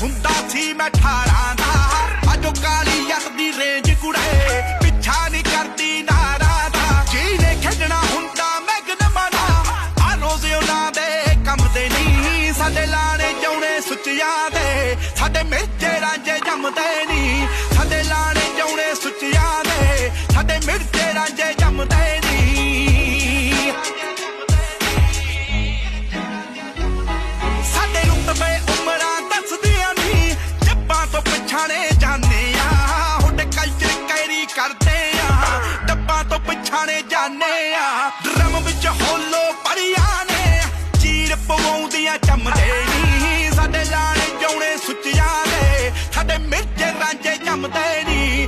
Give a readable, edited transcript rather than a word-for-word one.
ਹੁੰਦਾ ਸੀ ਮੈਂ 18 ਦਾ ਅਜੋ ਕਾਲੀ ਯੱਤ ਦੀ ਰੇਂਜ ਕੁੜੇ ਪਿੱਛਾ ਨਹੀਂ ਕਰਦੀ ਨਾਰਾਂ ਦਾ ਜਿਹਨੇ ਖੇਡਣਾ ਹੁੰਦਾ ਮੈਗਨਮਾਂ ਦਾ ਆ ਰੋਜ਼ ਉਹਨਾਂ ਦੇ ਕੰਮ ਦੇ ਨਹੀਂ ਸਾਡੇ ਲਾਣੇ ਜਾਉਣੇ ਸੁੱਚਿਆਂ ਦੇ ਸਾਡੇ ਮਿਰਚੇ ਰਾਂਝੇ ਜੰਮਦੇ ਨਹੀਂ ਸਾਡੇ ਲਾਣੇ ਜਾਉਣੇ ਸੁੱਚਿਆਂ ਦੇ ਸਾਡੇ ਮਿਰਚੇ ਰਾਂਝੇ ਜੰਮਦੇ ਨਹੀਂ ਸਾਡੇ ਰੁਤਬੇ ਉਮਰਾਂ ਦੱਸਦੀਆਂ ਨਹੀਂ ਜੱਬਾਂ ਤੋਂ ਪਛਾਣੇ ਜਾਂਦੇ ਆ ਹੁੱਡ ਕਲਚਰ ਕੈਰੀ ਕਰਦੇ ਆ ਡੱਬਾਂ ਤੋਂ ਪਛਾਣੇ ਜਾਂਦੇ ਆ ਡਰਮ ਵਿੱਚ ਹੋਲੋ ਪੜੀਆਂ ਨੇ ਚੀਰ ਪਵਾਉਂਦੀਆਂ ਚੰਮਦੇ ਨਹੀਂ ਸਾਡੇ ਲਾਣੇ ਜਾਉਣੇ ਸੁੱਚਿਆਂ ਦੇ ਸਾਡੇ ਮਿਰਚੇ ਰਾਂਝੇ ਜੰਮਦੇ ਨਹੀਂ